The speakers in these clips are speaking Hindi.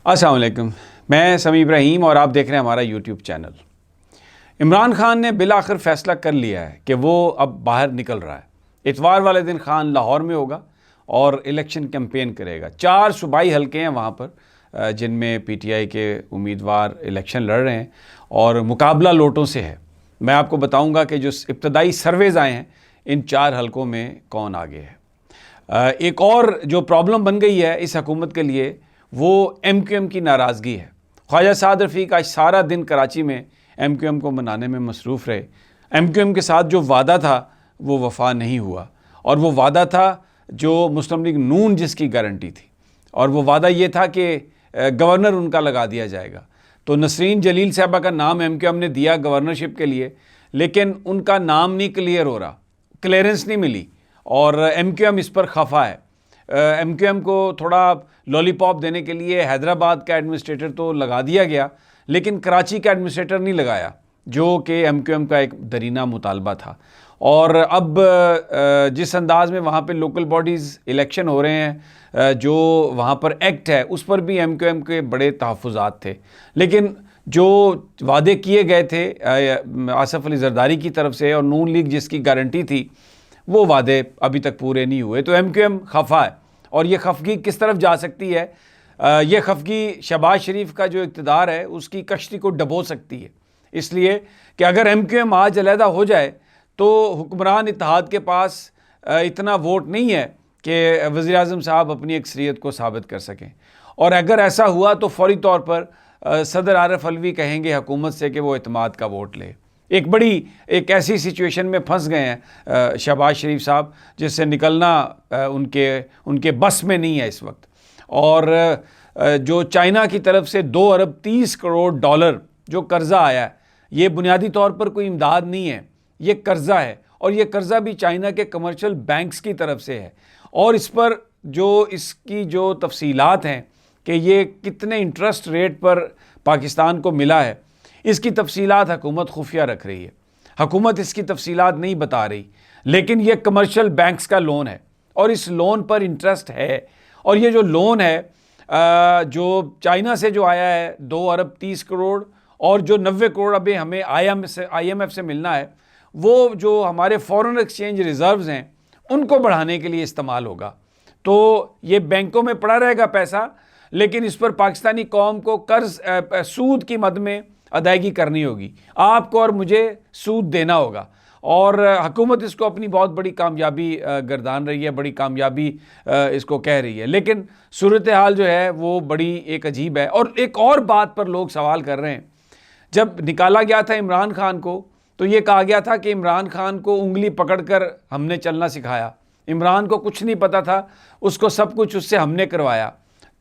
अस्सलाम वालेकुम, मैं समी इब्राहिम और आप देख रहे हैं हमारा यूट्यूब चैनल। इमरान खान ने बिलाखिर फ़ैसला कर लिया है कि वो अब बाहर निकल रहा है। इतवार वाले दिन खान लाहौर में होगा और इलेक्शन कैंपेन करेगा। 4 सूबाई हलके हैं वहाँ पर जिनमें पीटीआई के उम्मीदवार इलेक्शन लड़ रहे हैं और मुकाबला लोटों से है। मैं आपको बताऊँगा कि जो इब्तदाई सर्वेज़ आए हैं इन 4 हलकों में कौन आगे है। एक और जो प्रॉब्लम बन गई है इस हुकूमत के लिए वो MQM की नाराज़गी है। ख्वाजा साद रफ़ीक आज सारा दिन कराची में MQM को मनाने में मसरूफ़ रहे। MQM के साथ जो वादा था वो वफ़ा नहीं हुआ और वो वादा था जो मुस्लिम लीग नून जिसकी गारंटी थी, और वो वादा ये था कि गवर्नर उनका लगा दिया जाएगा। तो नसरीन जलील साहबा का नाम MQM ने दिया गवर्नरशिप के लिए, लेकिन उनका नाम नहीं क्लियर हो रहा, क्लियरेंस नहीं मिली और MQM इस पर खफा है। MQM को थोड़ा लॉलीपॉप देने के लिए हैदराबाद का एडमिनिस्ट्रेटर तो लगा दिया गया, लेकिन कराची का एडमिनिस्ट्रेटर नहीं लगाया, जो कि MQM का एक दरीना मुतालबा था। और अब जिस अंदाज़ में वहाँ पे लोकल बॉडीज़ इलेक्शन हो रहे हैं, जो वहाँ पर एक्ट है उस पर भी MQM के बड़े तहफ़्फ़ुज़ात थे, लेकिन जो वादे किए गए थे आसिफ अली जरदारी की तरफ से और नून लीग जिसकी गारंटी थी, वो वादे अभी तक पूरे नहीं हुए। तो MQM खफा है और ये खफगी किस तरफ जा सकती है, ये खफगी शहबाज शरीफ का जो इक़्तिदार है उसकी कश्ती को डबो सकती है। इसलिए कि अगर MQM आज अलहदा हो जाए तो हुक्मरान इत्तेहाद के पास इतना वोट नहीं है कि वज़ीर आज़म साहब अपनी अक्सरियत को साबित कर सकें, और अगर ऐसा हुआ तो फौरी तौर पर सदर आरिफ अलवी कहेंगे हुकूमत से कि वो इत्तेमाद का वोट ले। एक ऐसी सिचुएशन में फंस गए हैं शहबाज शरीफ साहब जिससे निकलना उनके बस में नहीं है इस वक्त। और जो चाइना की तरफ से 2 अरब 30 करोड़ डॉलर जो कर्ज़ा आया है, ये बुनियादी तौर पर कोई इमदाद नहीं है, ये कर्ज़ा है, और ये कर्ज़ा भी चाइना के कमर्शियल बैंक्स की तरफ से है। और इस पर जो इसकी जो तफसीलात हैं कि ये कितने इंटरेस्ट रेट पर पाकिस्तान को मिला है, इसकी तफसीलात हुकूमत खुफिया रख रही है। हुकूमत इसकी तफसीलात नहीं बता रही, लेकिन ये कमर्शियल बैंक्स का लोन है और इस लोन पर इंटरेस्ट है। और ये जो लोन है जो चाइना से जो आया है 2 अरब 30 करोड़, और जो 90 करोड़ अभी हमें IMF से मिलना है, वो जो हमारे फॉरेन एक्सचेंज रिजर्व्स हैं उनको बढ़ाने के लिए इस्तेमाल होगा। तो ये बैंकों में पड़ा रहेगा पैसा, लेकिन इस पर पाकिस्तानी कौम को कर्ज सूद की मद में अदायगी करनी होगी, आपको और मुझे सूद देना होगा। और हुकूमत इसको अपनी बहुत बड़ी कामयाबी गर्दान रही है, बड़ी कामयाबी इसको कह रही है, लेकिन सूरत हाल जो है वो बड़ी एक अजीब है। और एक और बात पर लोग सवाल कर रहे हैं, जब निकाला गया था इमरान खान को तो ये कहा गया था कि इमरान खान को उंगली पकड़कर हमने चलना सिखाया, इमरान को कुछ नहीं पता था, उसको सब कुछ उससे हमने करवाया।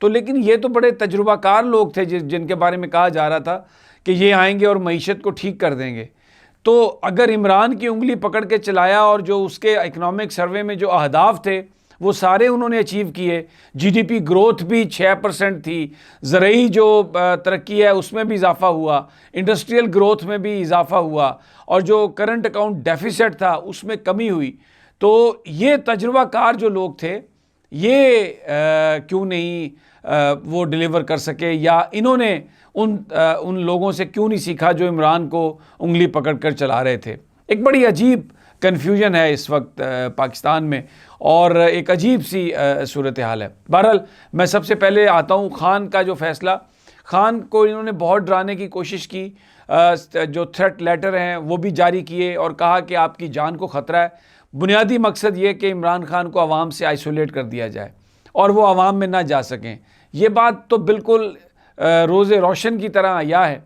तो लेकिन ये तो बड़े तजुर्बाकार लोग थे जिनके बारे में कहा जा रहा था कि ये आएंगे और मईशत को ठीक कर देंगे। तो अगर इमरान की उंगली पकड़ के चलाया और जो उसके इकनॉमिक सर्वे में जो अहदाफ थे वो सारे उन्होंने अचीव किए, GDP ग्रोथ भी 6% थी, ज़रई जो तरक्की है उसमें भी इजाफा हुआ, इंडस्ट्रियल ग्रोथ में भी इजाफा हुआ, और जो करंट अकाउंट डेफिसिट था उसमें कमी हुई। तो ये तजुर्बाकार जो लोग थे ये क्यों नहीं वो डिलीवर कर सके, या इन्होंने उन लोगों से क्यों नहीं सीखा जो इमरान को उंगली पकड़ कर चला रहे थे। एक बड़ी अजीब कन्फ्यूजन है इस वक्त पाकिस्तान में और एक अजीब सी सूरत हाल है। बहरहाल मैं सबसे पहले आता हूँ खान का जो फ़ैसला। खान को इन्होंने बहुत डराने की कोशिश की, जो थ्रेट लेटर हैं वो भी जारी किए और कहा कि आपकी जान को ख़तरा है। बुनियादी मकसद ये कि इमरान खान को आवाम से आइसोलेट कर दिया जाए और वो आवाम में ना जा सकें। ये बात तो बिल्कुल रोज़े रोशन की तरह आया है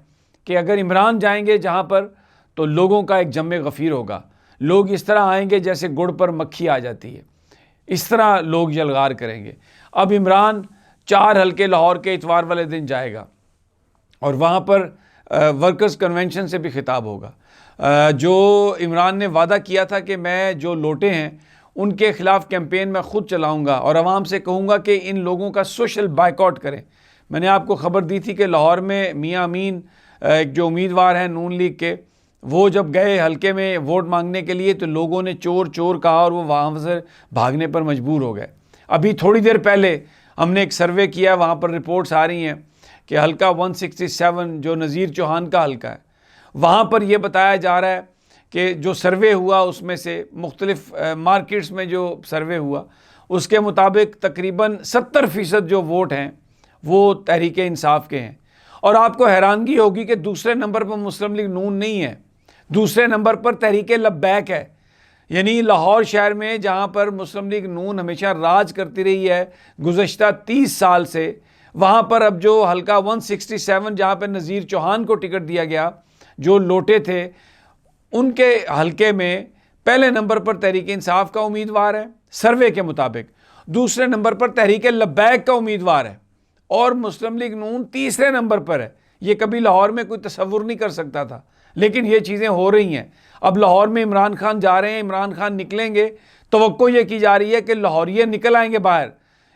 कि अगर इमरान जाएंगे जहाँ पर तो लोगों का एक जम्मे गफ़ीर होगा, लोग इस तरह आएंगे जैसे गुड़ पर मक्खी आ जाती है, इस तरह लोग यलगार करेंगे। अब इमरान 4 हलके लाहौर के इतवार वाले दिन जाएगा और वहाँ पर वर्कर्स कन्वेंशन से भी खिताब होगा। जो इमरान ने वादा किया था कि मैं जो लोटे हैं उनके ख़िलाफ़ कैंपेन मैं ख़ुद चलाऊँगा और आवाम से कहूँगा कि इन लोगों का सोशल बाइकआउट करें। मैंने आपको ख़बर दी थी कि लाहौर में मियाँ अमीन एक जो उम्मीदवार हैं नून लीग के, वो जब गए हलके में वोट मांगने के लिए तो लोगों ने चोर चोर कहा और वो वहाँ से भागने पर मजबूर हो गए। अभी थोड़ी देर पहले हमने एक सर्वे किया, वहाँ पर रिपोर्ट्स आ रही हैं कि हल्का 167 जो नज़ीर चौहान का हल्का है, वहाँ पर यह बताया जा रहा है कि जो सर्वे हुआ उसमें से मुख्तलिफ मार्केट्स में जो सर्वे हुआ उसके मुताबिक तकरीबन 70% जो वोट हैं वो तहरीक इंसाफ के हैं। और आपको हैरानगी होगी कि दूसरे नंबर पर मुस्लिम लीग नून नहीं है, दूसरे नंबर पर तहरीक लब्बैक है। यानी लाहौर शहर में जहाँ पर मुस्लिम लीग नून हमेशा राज करती रही है गुज़श्ता 30 साल से, वहाँ पर अब जो हल्का 167 जहाँ पर नज़ीर चौहान को टिकट दिया गया, जो लोटे थे, उनके हल्के में पहले नंबर पर तहरीक इंसाफ का उम्मीदवार है सर्वे के मुताबिक, दूसरे नंबर पर तहरीक लब्बैक का उम्मीदवार है और मुस्लिम लीग नून तीसरे नंबर पर है। ये कभी लाहौर में कोई तसव्वुर नहीं कर सकता था, लेकिन ये चीज़ें हो रही हैं। अब लाहौर में इमरान खान जा रहे हैं, इमरान खान निकलेंगे, तवक्को ये की जा रही है कि लाहौरिये निकल आएंगे बाहर।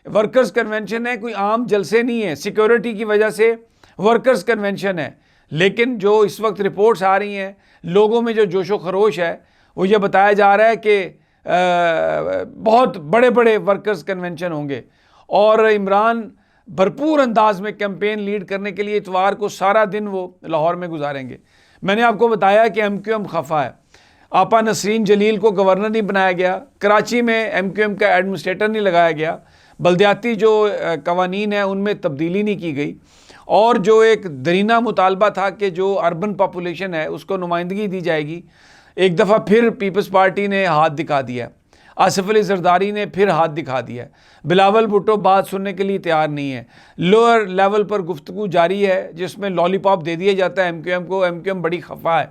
वर्कर्स कन्वेंशन है, कोई आम जलसे नहीं है, सिक्योरिटी की वजह से वर्कर्स कन्वेंशन है। लेकिन जो इस वक्त रिपोर्ट्स आ रही हैं, लोगों में जो जोशो खरोश है, वो ये बताया जा रहा है कि बहुत बड़े बड़े वर्कर्स कन्वेंशन होंगे और इमरान भरपूर अंदाज में कैंपेन लीड करने के लिए इतवार को सारा दिन वो लाहौर में गुजारेंगे। मैंने आपको बताया कि MQM खफा है, आपा नसरीन जलील को गवर्नर नहीं बनाया गया, कराची में MQM का एडमिनिस्ट्रेटर नहीं लगाया गया, बल्दियाती जो कवानीन है उनमें तब्दीली नहीं की गई, और जो एक दरीना मुतालबा था कि जो अर्बन पॉपुलेशन है उसको नुमाइंदगी दी जाएगी, एक दफ़ा फिर पीपल्स पार्टी ने हाथ दिखा दिया, आसिफ अली जरदारी ने फिर हाथ दिखा दिया, बिलावल भुट्टो बात सुनने के लिए तैयार नहीं है। लोअर लेवल पर गुफ्तगू जारी है जिसमें लॉलीपॉप दे दिया जाता है MQM को। MQM बड़ी खफा है,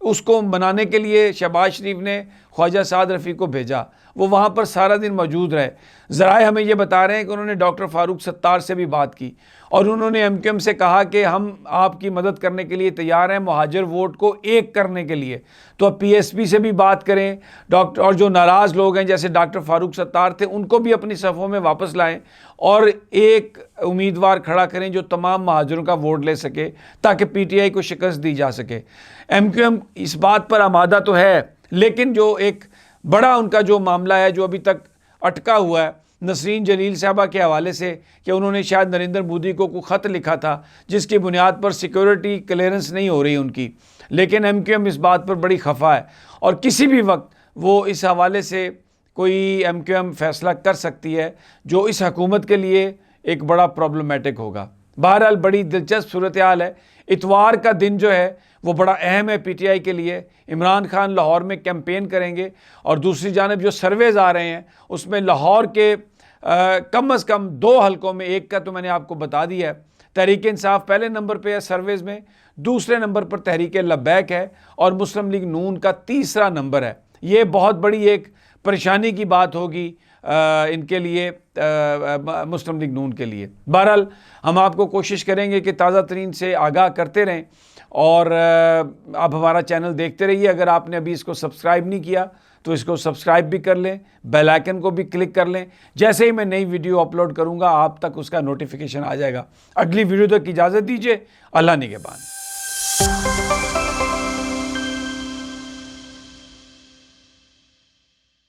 उसको मनाने के लिए शहबाज शरीफ ने ख्वाजा साद रफ़ी को भेजा, वो वहाँ पर सारा दिन मौजूद रहे। ज़राए हमें ये बता रहे हैं कि उन्होंने डॉक्टर फारूक सत्तार से भी बात की और उन्होंने MQM से कहा कि हम आपकी मदद करने के लिए तैयार हैं मुहाजिर वोट को एक करने के लिए। तो अब PSP से भी बात करें डॉक्टर, और जो नाराज़ लोग हैं जैसे डॉक्टर फारूक सत्तार थे उनको भी अपनी सफ़ों में वापस लाएं और एक उम्मीदवार खड़ा करें जो तमाम महाजरों का वोट ले सके ताकि PTI को शिकस्त दी जा सके। MQM इस बात पर आमादा तो है, लेकिन जो एक बड़ा उनका जो मामला है जो अभी तक अटका हुआ है नसरीन जलील साहबा के हवाले से कि उन्होंने शायद नरेंद्र मोदी को कोई ख़त लिखा था जिसकी बुनियाद पर सिक्योरिटी क्लियरेंस नहीं हो रही उनकी, लेकिन MQM इस बात पर बड़ी खफा है और किसी भी वक्त वो इस हवाले से कोई MQM फ़ैसला कर सकती है जो इस हुकूमत के लिए एक बड़ा प्रॉब्लमेटिक होगा। बहरहाल बड़ी दिलचस्प सूरत हाल है। इतवार का दिन जो है वो बड़ा अहम है PTI के लिए। इमरान खान लाहौर में कैंपेन करेंगे और दूसरी जानब जो सर्वेज़ आ रहे हैं उसमें लाहौर के कम अज़ कम 2 हलकों में, एक का तो मैंने आपको बता दिया है, तहरीक इंसाफ पहले नंबर पे है सर्वेज़ में, दूसरे नंबर पर तहरीक लब्बैक है और मुस्लिम लीग नून का तीसरा नंबर है। ये बहुत बड़ी एक परेशानी की बात होगी इनके लिए, मुस्लिम लीग नून के लिए। बहरहाल हम आपको कोशिश करेंगे कि ताज़ा तरीन से आगाह करते रहें और आप हमारा चैनल देखते रहिए। अगर आपने अभी इसको सब्सक्राइब नहीं किया तो इसको सब्सक्राइब भी कर लें, बेल आइकन को भी क्लिक कर लें। जैसे ही मैं नई वीडियो अपलोड करूंगा आप तक उसका नोटिफिकेशन आ जाएगा। अगली वीडियो तक इजाज़त दीजिए। अल्लाह निगहबान।